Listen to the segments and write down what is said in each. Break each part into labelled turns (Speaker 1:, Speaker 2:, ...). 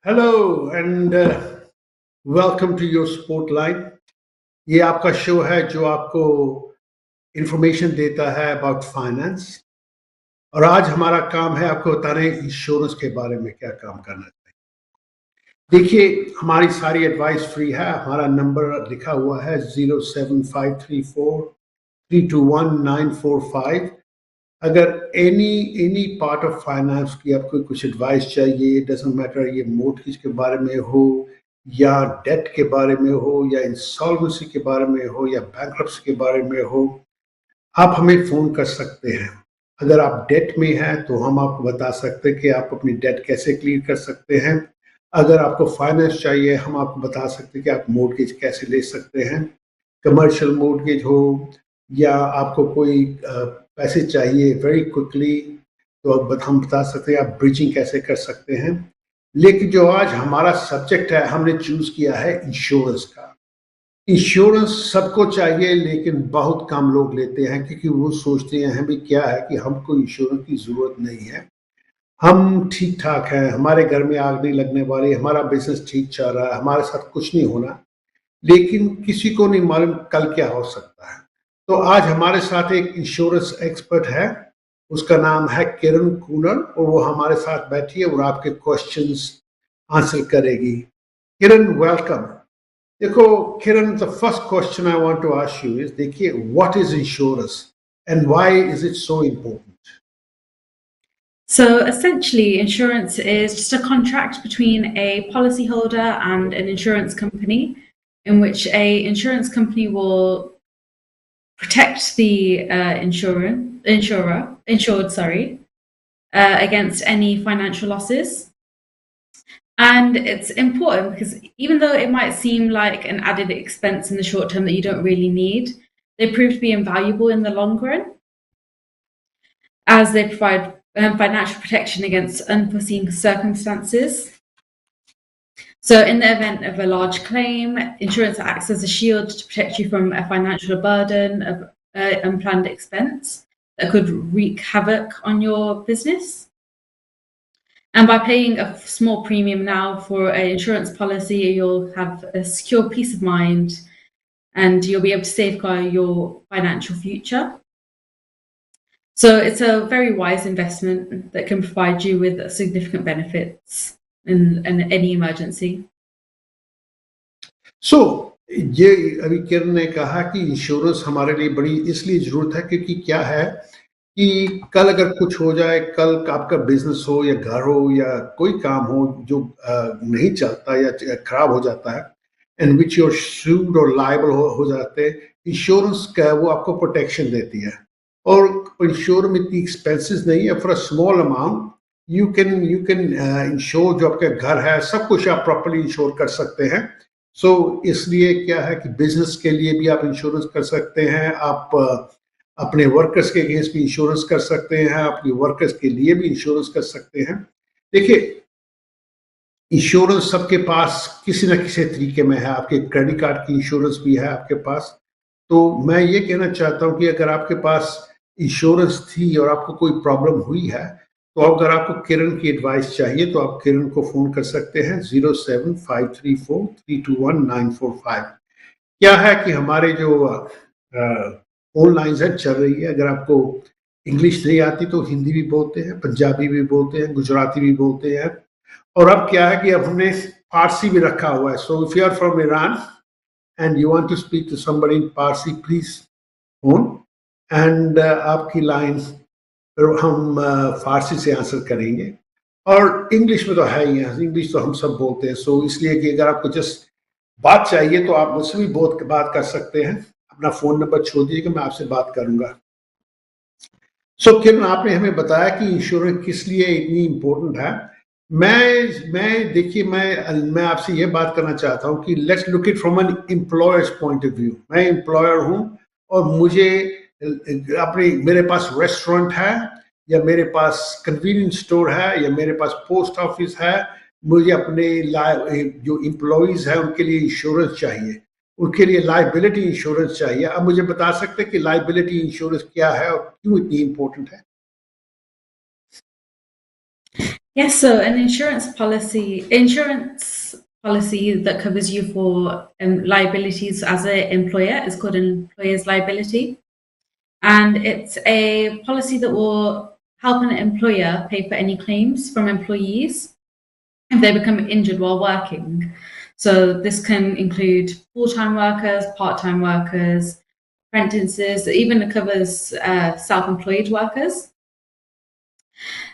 Speaker 1: Hello and welcome to your spotlight. ये आपका show है जो आपको इंफॉर्मेशन देता है अबाउट फाइनेंस। और आज हमारा काम है आपको बताना है इंश्योरेंस के बारे में क्या काम करना चाहिए। देखिए, हमारी सारी एडवाइस फ्री है। हमारा नंबर लिखा हुआ है 07534321945। अगर एनी पार्ट ऑफ फाइनेंस की आपको कुछ एडवाइस चाहिए, डजेंट मैटर ये मोर्टगेज के बारे में हो या डेट के बारे में हो या इंसॉल्वेंसी के बारे में हो या बैंक्रप्सी के बारे में हो, आप हमें फ़ोन कर सकते हैं। अगर आप डेट में हैं तो हम आपको बता सकते हैं कि आप अपनी डेट कैसे क्लियर कर सकते हैं। अगर आपको फाइनेंस चाहिए, हम आपको बता सकते हैं कि आप मोर्टगेज कैसे ले सकते हैं। कमर्शियल मोर्टगेज हो या आपको कोई पैसे चाहिए वेरी क्विकली, तो अब हम बता सकते हैं आप ब्रिजिंग कैसे कर सकते हैं। लेकिन जो आज हमारा सब्जेक्ट है, हमने चूज़ किया है इंश्योरेंस का। इंश्योरेंस सबको चाहिए लेकिन बहुत कम लोग लेते हैं क्योंकि वो सोचते हैं भी क्या है कि हमको इंश्योरेंस की ज़रूरत नहीं है, हम ठीक ठाक हैं, हमारे घर में आग नहीं लगने वाली, हमारा बिजनेस ठीक चल रहा है, हमारे साथ कुछ नहीं होना। लेकिन किसी को नहीं मालूम कल क्या हो सकता है। तो आज हमारे साथ एक इंश्योरेंस एक्सपर्ट है, उसका नाम है किरण कूनर, और वो हमारे साथ बैठी है और आपके क्वेश्चंस आंसर करेगी। किरण, वेलकम। देखो Kiran, the first question I want to ask you is, देखिए, what is insurance and why is it so important?
Speaker 2: So essentially, insurance is just a contract between a policyholder and an insurance company, in which a insurance company will protect the insured, against any financial losses. And it's important because even though it might seem like an added expense in the short term that you don't really need, they prove to be invaluable in the long run, as they provide financial protection against unforeseen circumstances. So, in the event of a large claim, insurance acts as a shield to protect you from a financial burden of unplanned expense that could wreak havoc on your business. And by paying a small premium now for an insurance policy, you'll have a secure peace of mind and you'll be able to safeguard your financial future. So it's a very wise investment that can provide you with significant benefits in any emergency.
Speaker 1: सो ये अभी किरण ने कहा कि insurance हमारे लिए बड़ी इसलिए जरूरत है क्योंकि क्या है कि कल अगर कुछ हो जाए, कल आपका बिजनेस हो या घर हो या कोई काम हो जो नहीं चलता या खराब हो जाता है, एंड विच योर सूड और लायबल हो जाते हैं, इंश्योरेंस का वो आपको प्रोटेक्शन देती है। और इंश्योर में इतनी एक्सपेंसेस नहीं है। For a small amount you can ensure जो आपका घर है, सब कुछ आप प्रॉपर्ली इंश्योर कर सकते हैं। सो इसलिए क्या है कि बिजनेस के लिए भी आप इंश्योरेंस कर सकते हैं, आप अपने वर्कर्स के अगेंस्ट भी इंश्योरेंस कर सकते हैं, अपने वर्कर्स के लिए भी इंश्योरेंस कर सकते हैं। देखिए, इंश्योरेंस सबके पास किसी न किसी तरीके में है। आपके क्रेडिट कार्ड की इंश्योरेंस भी है आपके पास। तो मैं ये कहना चाहता हूँ कि अगर आपके पास इंश्योरेंस थी और आपको कोई प्रॉब्लम हुई है, तो अगर आपको किरण की एडवाइस चाहिए तो आप किरण को फ़ोन कर सकते हैं 07534321945। क्या है कि हमारे जो फ़ोन लाइन्स हैं चल रही है। अगर आपको इंग्लिश नहीं आती तो हिंदी भी बोलते हैं, पंजाबी भी बोलते हैं, गुजराती भी बोलते हैं। और अब क्या है कि अब हमने फारसी भी रखा हुआ है। So if you are from Iran and you want to speak to somebody in Parsi, please phone and आपकी लाइन हम फारसी से आंसर करेंगे। और इंग्लिश में तो है ही है, इंग्लिश तो हम सब बोलते हैं। सो इसलिए कि अगर आपको जस्ट बात चाहिए तो आप मुझसे भी बहुत बात कर सकते हैं। अपना फोन नंबर छोड़ दीजिएगा, मैं आपसे बात करूंगा। सो किरण, आपने हमें बताया कि इंश्योरेंस किस लिए इतनी इम्पोर्टेंट है। मैं देखिए, मैं आपसे ये बात करना चाहता हूँ कि let's look it from an employer's point of view. मैं एम्प्लॉयर हूँ और मुझे अपने मेरे पास रेस्टोरेंट है या मेरे पास कन्वीनियंस स्टोर है या मेरे पास पोस्ट ऑफिस है। मुझे अपने जो एम्प्लॉयज़ हैं उनके लिए इंश्योरेंस चाहिए, उनके लिए लाइबिलिटी इंश्योरेंस चाहिए। अब मुझे बता सकते हैं कि लाइबिलिटी इंश्योरेंस क्या है और क्यों इतनी इम्पोर्टेंट है?
Speaker 2: Yes, so an insurance policy that covers you for liabilities as an employer is called an employer's liability. And it's a policy that will help an employer pay for any claims from employees if they become injured while working. So this can include full-time workers, part-time workers, apprentices, it even covers self-employed workers.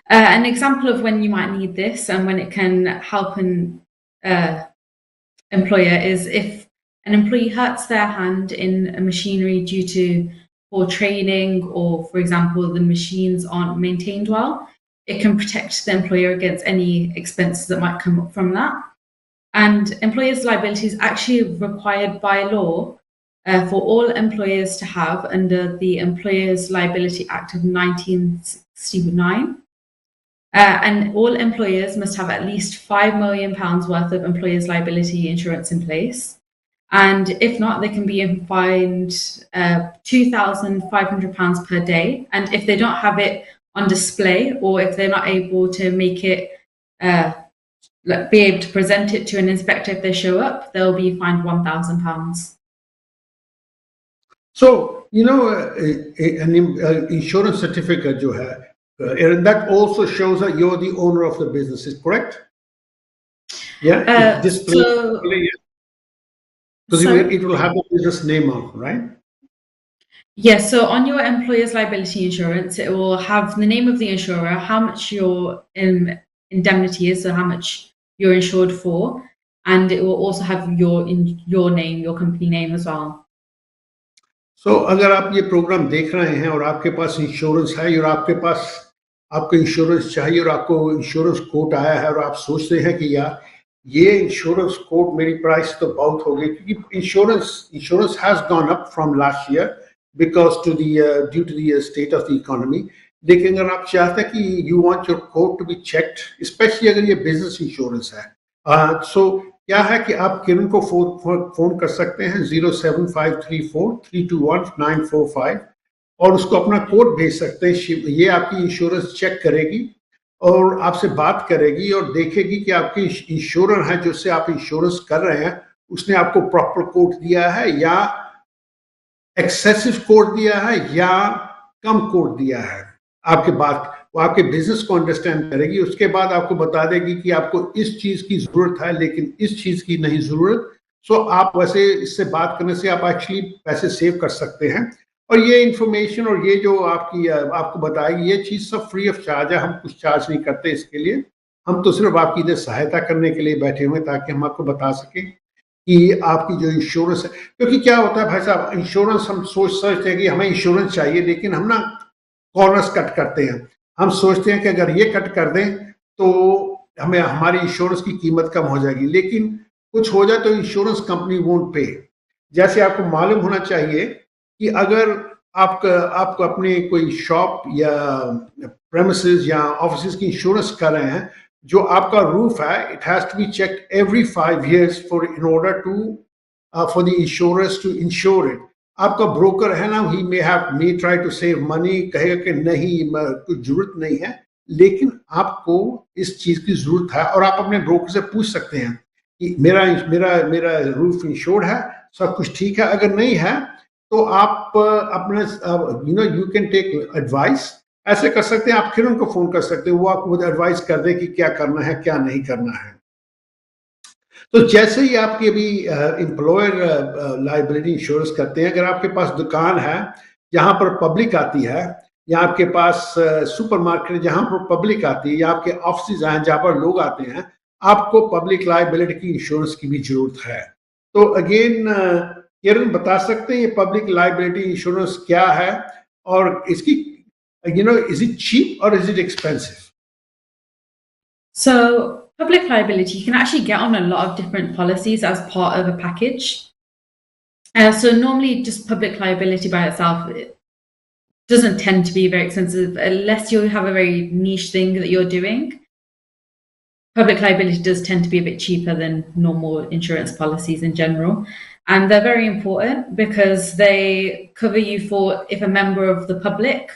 Speaker 2: An example of when you might need this and when it can help an uh, employer is if an employee hurts their hand in a machinery due to poor training, or, for example, the machines aren't maintained well, it can protect the employer against any expenses that might come up from that. And employers' liability is actually required by law for all employers to have under the Employers' Liability Act of 1969. And all employers must have at least £5 million worth of employers' liability insurance in place. And if not, they can be fined £2,500 per day. And if they don't have it on display, or if they're not able to make it, be able to present it to an inspector if they show up, they'll be fined £1,000.
Speaker 1: So, an insurance certificate जो है, and that also shows that you're the owner of the business, is correct? Yeah, it displays, because it will have the business name on, right?
Speaker 2: Yes, so on your employer's liability insurance, it will have the name of the insurer, how much your indemnity is, so how much you're insured for, and it will also have your name, your company name as well.
Speaker 1: So, अगर आप ये programme देख रहे हैं और आपके पास insurance है और आपके पास आपको इंश्योरेंस चाहिए और आपको इंश्योरेंस कोट आया है और आप सोचते हैं कि यार ये इंश्योरेंस कोट मेरी प्राइस तो बहुत हो गई, क्योंकि insurance has gone up from last year because to the due to the state of the economy. लेकिन अगर आप चाहते हैं कि you want your quote to be checked, specially अगर ये बिजनेस इंश्योरेंस है, सो क्या है कि आप किरण को फोन कर सकते हैं 07534 321 945 और उसको अपना कोड भेज सकते हैं. ये आपकी इंश्योरेंस चेक करेगी और आपसे बात करेगी और देखेगी कि आपकी इंश्योरर है जिससे आप इंश्योरेंस कर रहे हैं उसने आपको प्रॉपर कोड दिया है या एक्सेसिव कोड दिया है या कम कोड दिया है. आपके बात वो आपके बिजनेस को अंडरस्टैंड करेगी, उसके बाद आपको बता देगी कि आपको इस चीज की जरूरत है लेकिन इस चीज की नहीं जरूरत. सो आप वैसे इससे बात करने से आप एक्चुअली पैसे सेव कर सकते हैं. और ये इंफॉर्मेशन और ये जो आपको बताएगी ये चीज सब फ्री ऑफ चार्ज है, हम कुछ चार्ज नहीं करते इसके लिए. हम तो सिर्फ आपकी इधर सहायता करने के लिए बैठे हुए ताकि हम आपको बता सकें कि आपकी जो इंश्योरेंस है. क्योंकि क्या होता है भाई साहब, इंश्योरेंस हम सोचते हैं कि हमें इंश्योरेंस चाहिए, लेकिन हम ना कॉर्नर्स कट करते हैं. हम सोचते हैं कि अगर ये कट कर दें तो हमें हमारी इंश्योरेंस की कीमत कम हो जाएगी, लेकिन कुछ हो जाए तो इंश्योरेंस कंपनी वोंट पे. जैसे आपको मालूम होना चाहिए कि अगर आपको अपने कोई शॉप या प्रेमिसेस या ऑफिस की इंश्योरेंस कर रहे हैं, जो आपका रूफ है it has to be checked every 5 years for in order to for the insurance to insure it. आपका ब्रोकर है ना, he may try to save money, कहेगा कि नहीं कुछ जरूरत नहीं है, लेकिन आपको इस चीज की जरूरत है और आप अपने ब्रोकर से पूछ सकते हैं कि मेरा मेरा मेरा रूफ इंश्योर्ड है, सब कुछ ठीक है. अगर नहीं है तो आप अपने यू कैन टेक एडवाइस. ऐसे कर सकते हैं, आप किरण को फोन कर सकते हैं, वो आपको एडवाइस कर दे कि क्या करना है क्या नहीं करना है. तो जैसे ही आपकी अभी एम्प्लॉयर लाइबिलिटी इंश्योरेंस करते हैं, अगर आपके पास दुकान है जहां पर पब्लिक आती है, या आपके पास सुपरमार्केट जहां पर पब्लिक आती है, या आपके ऑफिस हैं जहां पर लोग आते हैं, आपको पब्लिक लाइबिलिटी की इंश्योरेंस की भी जरूरत है. तो अगेन किरण बता सकते हैं ये पब्लिक लाइबिलिटी इंश्योरेंस क्या है और इसकी इज इट चीप और is it expensive?
Speaker 2: So public liability, you can actually get on a lot of different policies as part of a package. So normally just public liability by itself, it doesn't tend to be very expensive unless you have a very niche thing that you're doing. Public liability does tend to be a bit cheaper than normal insurance policies in general. And they're very important because they cover you for if a member of the public,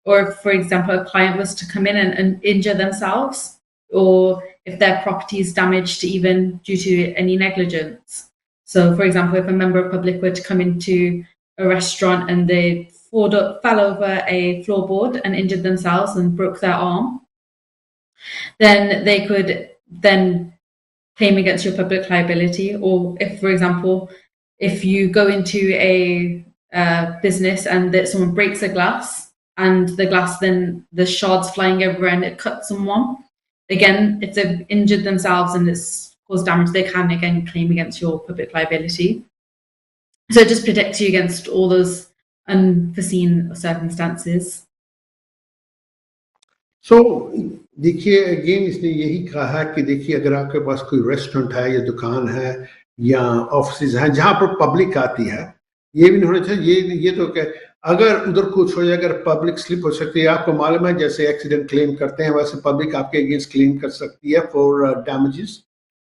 Speaker 2: or if, for example, a client was to come in and injure themselves, or if their property is damaged even due to any negligence. So, for example, if a member of public were to come into a restaurant and they fell over a floorboard and injured themselves and broke their arm, then they could then claim against your public liability. Or if, for example, if you go into a business and that someone breaks a glass and the glass, then the shards flying everywhere and it cuts someone, again, if they've injured themselves and it's caused damage, they can again claim against your public liability. So it just protects you against all those unforeseen circumstances.
Speaker 1: सो देखिए again इसने यही कहा कि देखिए अगर आपके पास कोई restaurant है या दुकान है या ऑफिस हैं जहां पर पब्लिक आती है, ये भी नहीं होना चाहिए। ये तो क्या, अगर उधर कुछ हो जाए, अगर पब्लिक स्लिप हो सकती है, आपको मालूम है जैसे एक्सीडेंट क्लेम करते हैं वैसे पब्लिक आपके अगेंस्ट क्लेम कर सकती है फॉर डैमेजेस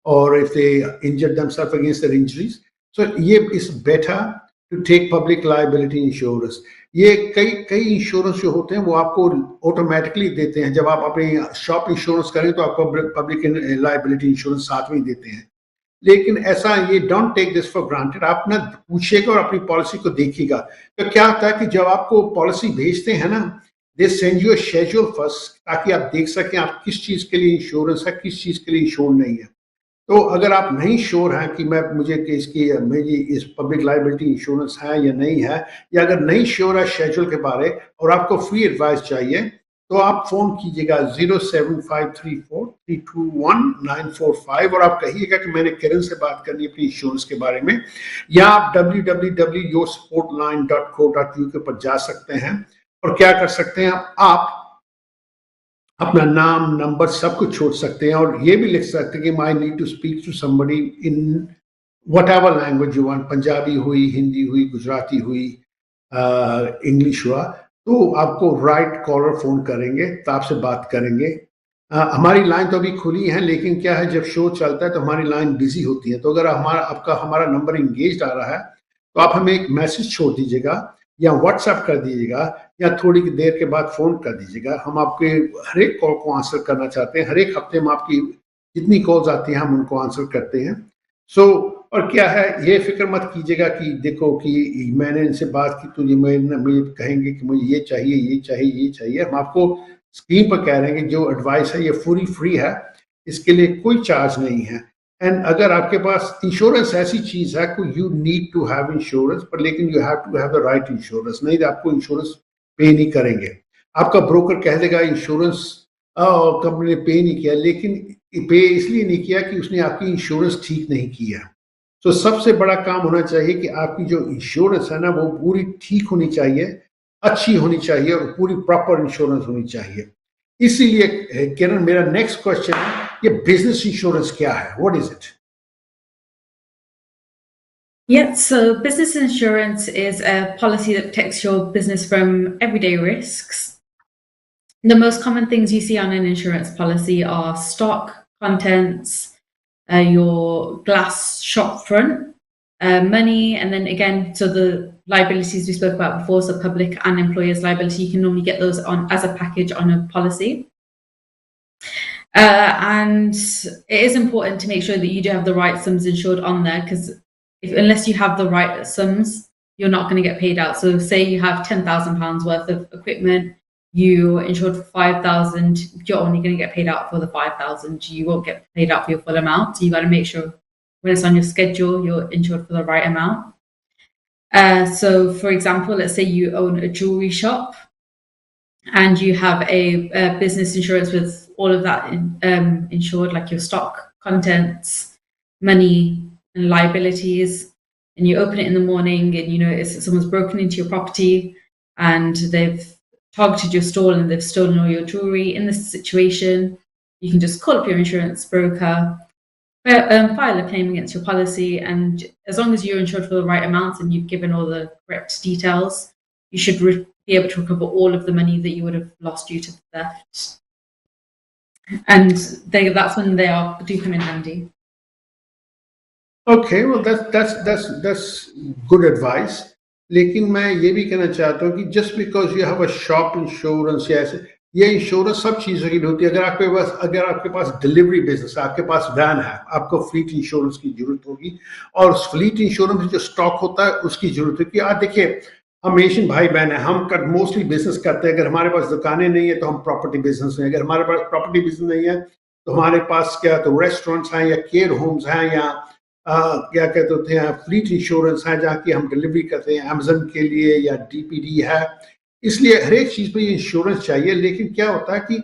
Speaker 1: और if they injured themselves against their injuries. So ये is better to take public liability insurance. ये कई कई इंश्योरेंस जो होते हैं वो आपको ऑटोमेटिकली देते हैं। जब आप अपनी शॉप इंश्योरेंस करें तो आपको पब्लिक लायबिलिटी इंश्योरेंस साथ में ही देते हैं। लेकिन ऐसा ये don't take this for granted. आप ना पूछिएगा और अपनी पॉलिसी को देखिएगा। तो क्या होता है कि जब आपको पॉलिसी भेजते हैं ना, they send you a schedule first, ताकि आप देख सकें आप किस चीज के लिए इंश्योरेंस है, किस चीज के लिए इंश्योर नहीं है। तो अगर आप नहीं श्योर हैं कि मुझे इसकी मेरी इस पब्लिक लायबिलिटी इंश्योरेंस है या नहीं है, या अगर नहीं श्योर है शेड्यूल के बारे और आपको फ्री एडवाइस चाहिए, तो आप फोन कीजिएगा 07534321945 और आप कहिएगा कि मैंने किरण से बात करनी है अपनी इंश्योरेंस के बारे में। या आप www.yoursportline.co.uk पर जा सकते हैं और क्या कर सकते हैं, आप अपना नाम नंबर सब कुछ छोड़ सकते हैं और ये भी लिख सकते हैं कि I need to speak to somebody in whatever language you want. Punjabi हुई, हिंदी हुई, गुजराती हुई, इंग्लिश हुआ, तो आपको राइट कॉलर फोन करेंगे तो आपसे बात करेंगे। हमारी लाइन तो अभी खुली है, लेकिन क्या है जब शो चलता है तो हमारी लाइन बिजी होती है। तो अगर हमारा नंबर इंगेज आ रहा है तो आप हमें एक मैसेज छोड़ दीजिएगा या व्हाट्सएप कर दीजिएगा या थोड़ी देर के बाद फोन कर दीजिएगा। हम आपके हर एक कॉल को आंसर करना चाहते हैं। हर एक हफ्ते में आपकी जितनी कॉल्स आती हैं हम उनको आंसर करते हैं। और क्या है, ये फिक्र मत कीजिएगा कि देखो कि मैंने इनसे बात की तो मुझे कहेंगे कि मुझे ये चाहिए ये चाहिए ये चाहिए। हम आपको स्क्रीन पर कह रहे हैं कि जो एडवाइस है ये पूरी फ्री है, इसके लिए कोई चार्ज नहीं है। एंड अगर आपके पास इंश्योरेंस ऐसी चीज है को you need to have insurance, पर लेकिन you have to have the right insurance, नहीं तो आपको इंश्योरेंस पे नहीं करेंगे। आपका ब्रोकर कह देगा इंश्योरेंस कंपनी ने पे नहीं किया, लेकिन पे इसलिए नहीं किया कि उसने आपकी इंश्योरेंस ठीक नहीं किया। तो सबसे बड़ा काम होना चाहिए कि आपकी जो इंश्योरेंस है ना वो पूरी ठीक होनी चाहिए, अच्छी होनी चाहिए और पूरी प्रॉपर इंश्योरेंस होनी चाहिए। इसीलिए किरण, मेरा नेक्स्ट क्वेश्चन है, ये बिजनेस इंश्योरेंस क्या है? What is it?
Speaker 2: Yeah, so business insurance is a policy that protects your business from everyday risks. The most common things you see on an insurance policy are stock, contents, your glass shop front, money, and then again, so the liabilities we spoke about before, so public and employers' liability, you can normally get those on as a package on a policy. And it is important to make sure that you do have the right sums insured on there, because unless you have the right sums, you're not going to get paid out. So say you have £10,000 worth of equipment, you insured for 5,000, you're only going to get paid out for the 5,000. You won't get paid out for your full amount. So you got to make sure when it's on your schedule, you're insured for the right amount. So for example, let's say you own a jewelry shop and you have a business insurance with all of that insured, like your stock, contents, money, and liabilities, and you open it in the morning and you know someone's broken into your property and they've targeted your stall and they've stolen all your jewelry. In this situation, you can just call up your insurance broker, file a claim against your policy, and as long as you're insured for the right amounts and you've given all the correct details, you should be able to recover all of the money that you would have lost due to theft. And that's when they do come in handy.
Speaker 1: Okay, well that's good advice. लेकिन मैं ये भी कहना चाहता हूँ कि just because you have a shop insurance या ऐसे, ये इंश्योरेंस सब चीज़ों की होती है। अगर आपके पास डिलीवरी बिजनेस है, आपके पास वैन है, आपको फ्लीट इंश्योरेंस की जरूरत होगी, और उस फ्लीट इंश्योरेंस में जो स्टॉक होता है उसकी जरूरत होगी। आप देखिए, हम एशियन भाई बहन है, हम कर मोस्टली बिजनेस करते हैं। अगर हमारे पास दुकानें नहीं है तो हम प्रॉपर्टी बिजनेस में, अगर हमारे पास प्रॉपर्टी बिजनेस नहीं है तो हमारे पास क्या तो रेस्टोरेंट्स हैं या केयर होम्स हैं या क्या कहते हैं फ्लीट इंश्योरेंस है जहाँ की हम डिलीवरी करते हैं अमेजन के लिए, या डीपीडी है। इसलिए हर एक चीज पे ये इंश्योरेंस चाहिए। लेकिन क्या होता है कि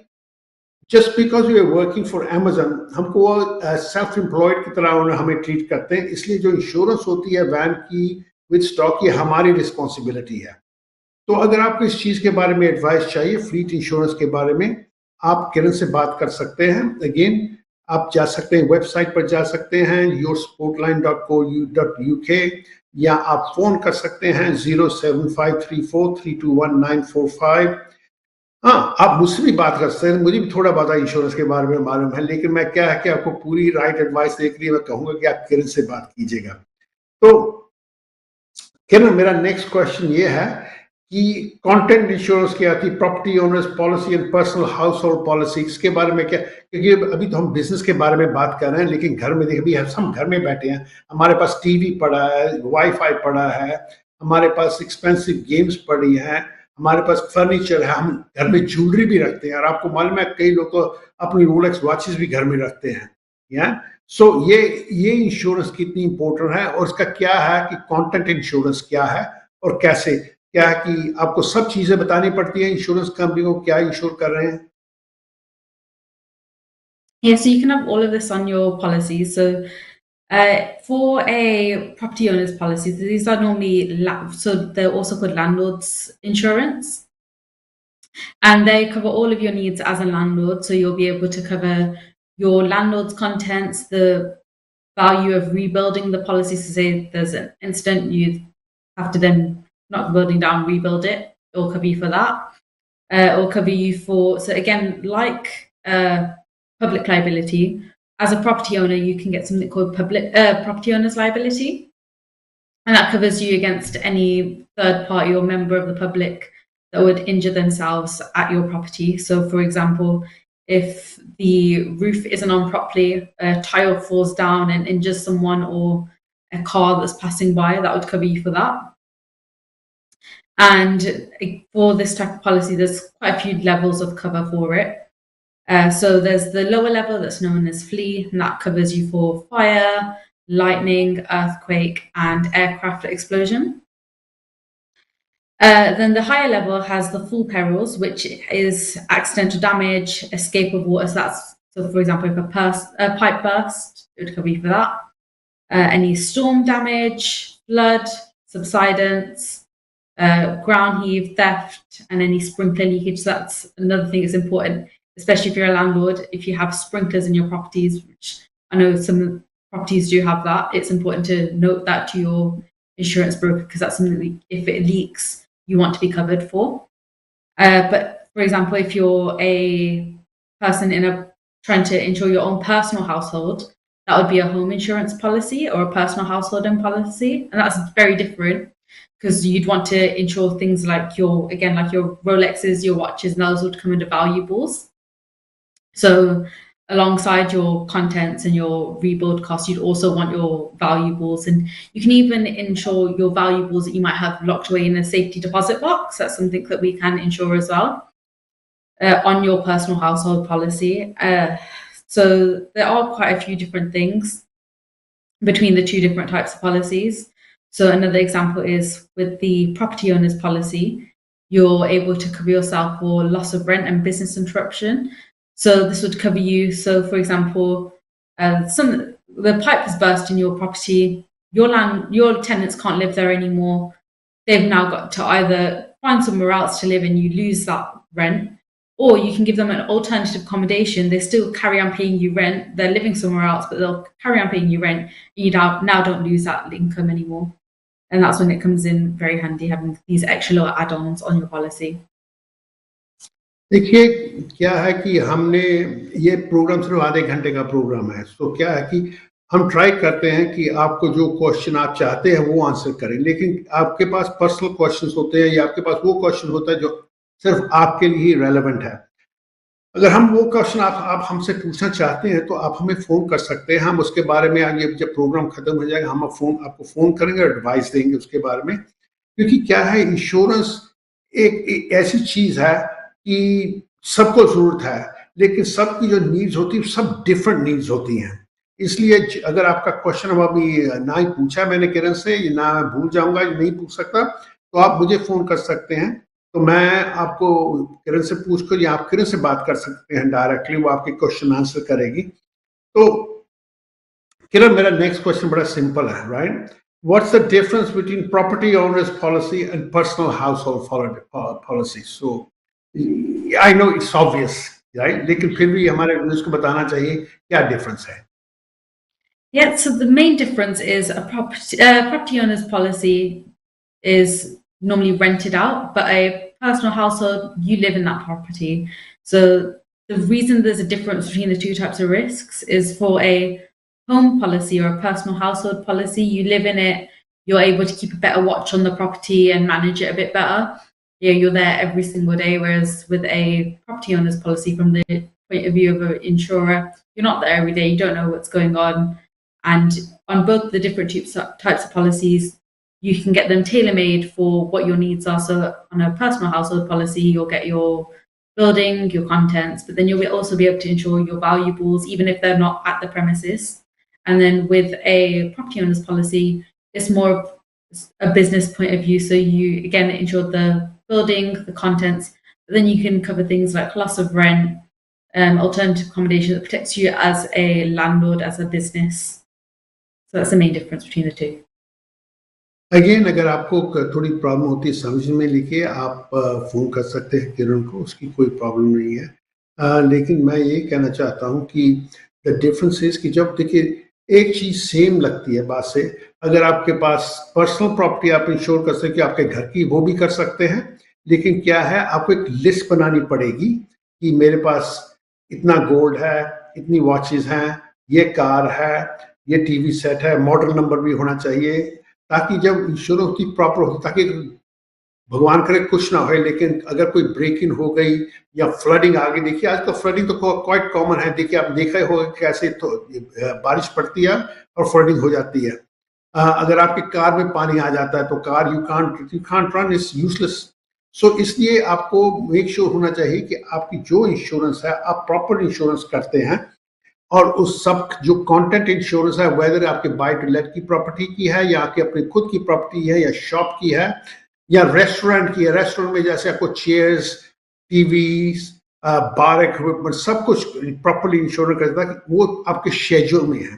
Speaker 1: just because we are working for Amazon, हमको वो सेल्फ एम्प्लॉयड की तरह हमें ट्रीट करते हैं। इसलिए जो इंश्योरेंस होती है वैन की विद स्टॉक, ये हमारी रिस्पॉन्सिबिलिटी है। तो अगर आपको इस चीज के बारे में एडवाइस चाहिए, फ्लीट इंश्योरेंस के बारे में, आप किरण से बात कर सकते हैं। अगेन, आप जा सकते हैं, वेबसाइट पर जा सकते हैं yoursportline.co.uk, या आप फोन कर सकते हैं 07534321945। हाँ, आप मुझसे भी बात कर सकते हैं, मुझे भी थोड़ा बहुत इंश्योरेंस के बारे में मालूम है, लेकिन मैं क्या है कि आपको पूरी राइट एडवाइस देने के लिए मैं कहूंगा कि आप किरण से बात कीजिएगा। तो किरण, मेरा नेक्स्ट क्वेश्चन ये है कि कंटेंट इंश्योरेंस क्या आती है, property owners policy and personal house hold policy, इसके बारे में क्या, क्योंकि अभी तो हम बिजनेस के बारे में बात कर रहे हैं, लेकिन घर में देखिए, अभी हम घर में बैठे हैं, हमारे पास टीवी पड़ा है, वाईफाई पड़ा है, हमारे पास एक्सपेंसिव गेम्स पड़ी हैं, हमारे पास फर्नीचर है, हम घर में ज्वेलरी भी रखते हैं, और आपको मालूम है कई लोग तो अपनी रोलेक्स वॉचेस भी घर में रखते हैं। या सो ये इंश्योरेंस कितनी इंपॉर्टेंट है, और इसका क्या है कि कंटेंट इंश्योरेंस क्या है, और कैसे, क्या है कि आपको सब चीजें बतानी पड़ती है इंश्योरेंस कंपनी को क्या इंश्योर कर रहे हैं।
Speaker 2: Yeah, so you can have all of this on your policies. So for a property owner's policy, these are normally so they're also called landlord's insurance, and they cover all of your needs as a landlord. So you'll be able to cover your landlord's contents, the value of rebuilding the policy. So say there's an incident, you have to then knock the building down, rebuild it. It'll cover you for that. It'll cover you for, so again, like public liability, as a property owner, you can get something called public property owner's liability, and that covers you against any third party or member of the public that would injure themselves at your property. So, for example, if the roof isn't on properly, a tile falls down and injures someone, or a car that's passing by, that would cover you for that. And for this type of policy, there's quite a few levels of cover for it. So there's the lower level that's known as FLEA, and that covers you for fire, lightning, earthquake, and aircraft explosion. Then the higher level has the full perils, which is accidental damage, escape of water. So for example, if a pipe burst, it would cover you for that. Any storm damage, flood, subsidence, ground heave, theft, and any sprinkler leakage. So that's another thing that's important, especially if you're a landlord. If you have sprinklers in your properties, which I know some properties do have that, it's important to note that to your insurance broker, because that's something that if it leaks, you want to be covered for. But for example, if you're a person trying to insure your own personal household, that would be a home insurance policy or a personal household policy, and that's very different, because you'd want to insure things like your Rolexes, your watches, and those would come under valuables. So alongside your contents and your rebuild costs, you'd also want your valuables, and you can even insure your valuables that you might have locked away in a safety deposit box. That's something that we can insure as well on your personal household policy. So there are quite a few different things between the two different types of policies. So another example is with the property owner's policy, you're able to cover yourself for loss of rent and business interruption. So this would cover you. So for example, the pipe has burst in your property, your tenants can't live there anymore. They've now got to either find somewhere else to live and you lose that rent, or you can give them an alternative accommodation. They still carry on paying you rent. They're living somewhere else, but they'll carry on paying you rent. You now don't lose that income anymore. And that's when it comes in very handy, having these extra little add-ons on your policy.
Speaker 1: देखिए, क्या है कि हमने ये programme सिर्फ आधे घंटे का प्रोग्राम है। तो क्या है कि हम ट्राई करते हैं कि आपको जो क्वेश्चन आप चाहते हैं वो आंसर करें, लेकिन आपके पास पर्सनल क्वेश्चंस होते हैं या आपके पास वो क्वेश्चन होता है जो सिर्फ आपके लिए ही रेलेवेंट है। अगर हम वो क्वेश्चन आप हमसे पूछना चाहते हैं तो आप हमें फ़ोन कर सकते हैं। हम उसके बारे में आगे जब प्रोग्राम खत्म हो जाएगा हम आपको फ़ोन करेंगे और एडवाइस देंगे उसके बारे में। क्योंकि क्या है इंश्योरेंस एक ऐसी चीज़ है कि सबको ज़रूरत है, लेकिन सबकी जो नीड्स होती है सब डिफरेंट नीड्स होती हैं। इसलिए अगर आपका क्वेश्चन अब अभी ना ही पूछा मैंने किरण से, ना मैं भूल जाऊँगा, नहीं पूछ सकता, तो आप मुझे फ़ोन कर सकते हैं। तो मैं आपको किरण से पूछ कर या आप किरण से बात कर सकते हैं डायरेक्टली, वो आपके क्वेश्चन आंसर करेगी। तो किरण, मेरा नेक्स्ट क्वेश्चन बड़ा सिंपल है, right? What's the difference between property owners policy and personal household policy? So I know it's obvious, right? लेकिन फिर भी हमारे व्यूअर्स को बताना चाहिए क्या डिफरेंस है।
Speaker 2: Yeah, so the main difference is a property owner's policy is normally rented out, but a personal household, you live in that property. So the reason there's a difference between the two types of risks is for a home policy or a personal household policy, you live in it, you're able to keep a better watch on the property and manage it a bit better. Yeah, you're there every single day. Whereas with a property owner's policy, from the point of view of an insurer, you're not there every day. You don't know what's going on. And on both the different types of policies, you can get them tailor made for what your needs are. So on a personal household policy, you'll get your building, your contents, but then you'll also be able to insure your valuables, even if they're not at the premises. And then with a property owner's policy, it's more of a business point of view. So you again insure the building, the contents, but then you can cover things like loss of rent, alternative accommodation that protects you as a landlord, as a business. So that's the main difference between the two.
Speaker 1: Again अगर आपको थोड़ी problem होती है समझने में, लिखिए, आप phone कर सकते हैं किरण को, उसकी कोई प्रॉब्लम नहीं है। लेकिन मैं ये कहना चाहता हूँ कि द डिफरेंस इज़ कि जब देखिए एक चीज़ सेम लगती है बात से, अगर आपके पास पर्सनल प्रॉपर्टी आप इंश्योर कर सकते हैं आपके घर की, वो भी कर सकते हैं। लेकिन क्या है, आपको एक लिस्ट बनानी पड़ेगी कि मेरे पास इतना गोल्ड है, इतनी वॉचेज़ हैं, ये कार है, ये टीवी सेट है, मॉडल नंबर भी होना चाहिए, ताकि जब इंश्योरेंस की प्रॉपर हो, ताकि भगवान करे कुछ ना हो, लेकिन अगर कोई ब्रेक इन हो गई या फ्लडिंग आ गई, देखिए आज तो फ्लडिंग तो क्वाइट कॉमन है। देखिए आप देखा ही होगा कैसे तो बारिश पड़ती है और फ्लडिंग हो जाती है। अगर आपकी कार में पानी आ जाता है तो car you can't run, is useless. So इसलिए आपको मेक श्योर होना चाहिए कि आपकी जो इंश्योरेंस है आप प्रॉपर इंश्योरेंस करते हैं, और उस सब जो कंटेंट इंश्योरेंस है, वेदर आपके बाय टू लेट की प्रॉपर्टी की है या आपकी अपनी खुद की प्रॉपर्टी है या शॉप की है या रेस्टोरेंट की है, रेस्टोरेंट में जैसे आपको चेयर्स, टीवी, बार इक्विपमेंट, सब कुछ प्रॉपरली इंश्योर करता है कि वो आपके शेड्यूल में है।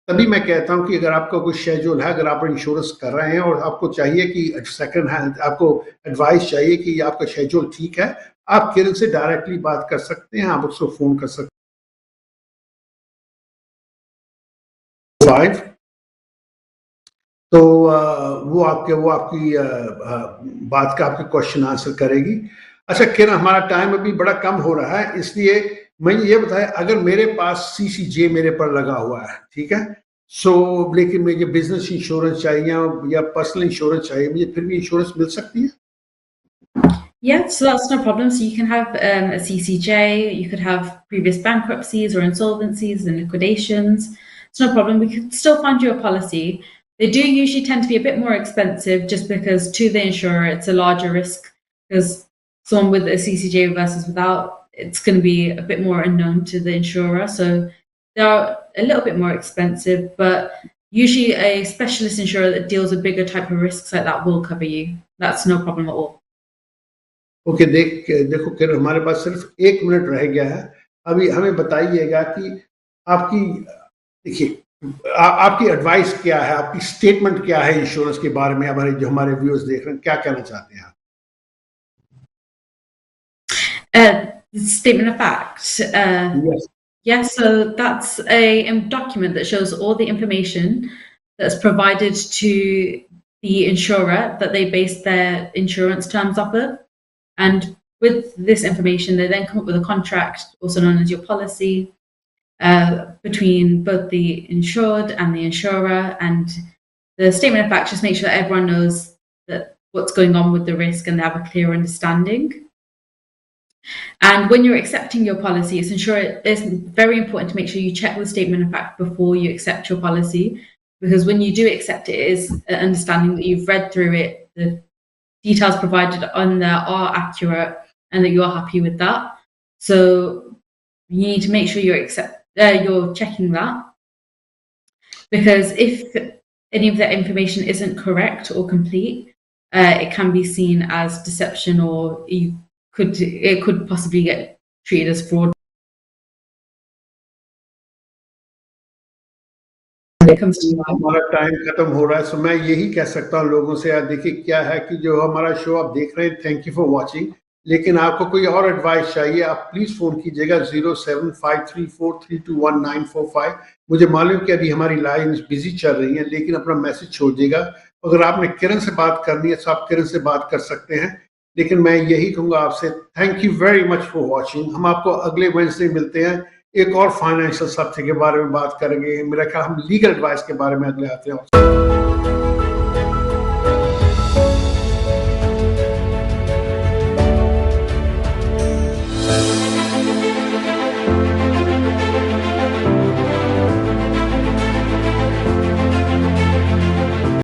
Speaker 1: तभी मैं कहता हूँ कि अगर आपका कोई शेड्यूल है, अगर आप इंश्योरेंस कर रहे हैं और आपको चाहिए कि सेकंड हैंड, आपको एडवाइस चाहिए कि आपका शेड्यूल ठीक है, आप किरण से डायरेक्टली बात कर सकते हैं, आप उसको फोन कर सकते हैं 5। तो वो आपकी बात का आपके क्वेश्चन आंसर करेगी। अच्छा किरण, हमारा टाइम अभी बड़ा कम हो रहा है, इसलिए मैं ये बताया, अगर मेरे पास सीसीजे मेरे पर लगा हुआ है, ठीक है, सो लेकिन मुझे बिजनेस इंश्योरेंस चाहिए या पर्सनल इंश्योरेंस चाहिए, मुझे फिर भी इंश्योरेंस मिल सकती है?
Speaker 2: Yeah, so that's no problem. So you can have a CCJ, you could have previous bankruptcies or insolvencies and liquidations. It's no problem. We could still find you a policy. They do usually tend to be a bit more expensive just because to the insurer it's a larger risk because someone with a CCJ versus without, it's going to be a bit more unknown to the insurer. So they're a little bit more expensive, but usually a specialist insurer that deals with bigger type of risks like that will cover you. That's no problem at all.
Speaker 1: Okay, देखो किरण, हमारे पास सिर्फ 1 minute रह गया है। अभी हमें बताइएगा कि आपकी, देखिए आपकी एडवाइस क्या है, आपकी स्टेटमेंट क्या है इंश्योरेंस के बारे में, हमारे जो हमारे व्यूअर्स देख रहे हैं, क्या कहना चाहते हैं आप?
Speaker 2: Statement of fact.
Speaker 1: Yes.
Speaker 2: Yes, so that's a document that shows all the information that's provided to the insurer that they base their insurance terms off of. And with this information, they then come up with a contract, also known as your policy, between both the insured and the insurer. And the statement of fact just makes sure that everyone knows that what's going on with the risk and they have a clear understanding. And when you're accepting your policy, it's very important to make sure you check the statement of fact before you accept your policy, because when you do accept it, it is an understanding that you've read through it, the details provided on there are accurate, and that you're happy with that. So you need to make sure you're checking that, because if any of that information isn't correct or complete, it can be seen as deception, or it could possibly get treated as fraud. It comes to
Speaker 1: हमारा time खत्म हो रहा है, सो मैं यही कह सकता हूँ लोगों से, यार देखिए क्या है कि जो हमारा शो आप देख रहे हैं, थैंक यू फॉर वाचिंग, लेकिन आपको कोई और एडवाइस चाहिए आप प्लीज फोन कीजिएगा 0753432195। मुझे मालूम कि अभी हमारी लाइंस बिजी चल रही हैं, लेकिन अपना मैसेज छोड़िएगा। अगर आपने किरण से बात करनी है तो आप किरण से बात कर सकते हैं, लेकिन मैं यही कहूंगा आपसे, thank you very much for watching. हम आपको अगले वेडनेसडे मिलते हैं, एक और फाइनेंशियल सब्जेक्ट के बारे में बात करेंगे। मेरा ख्याल हम लीगल एडवाइस के बारे में अगले आते हैं।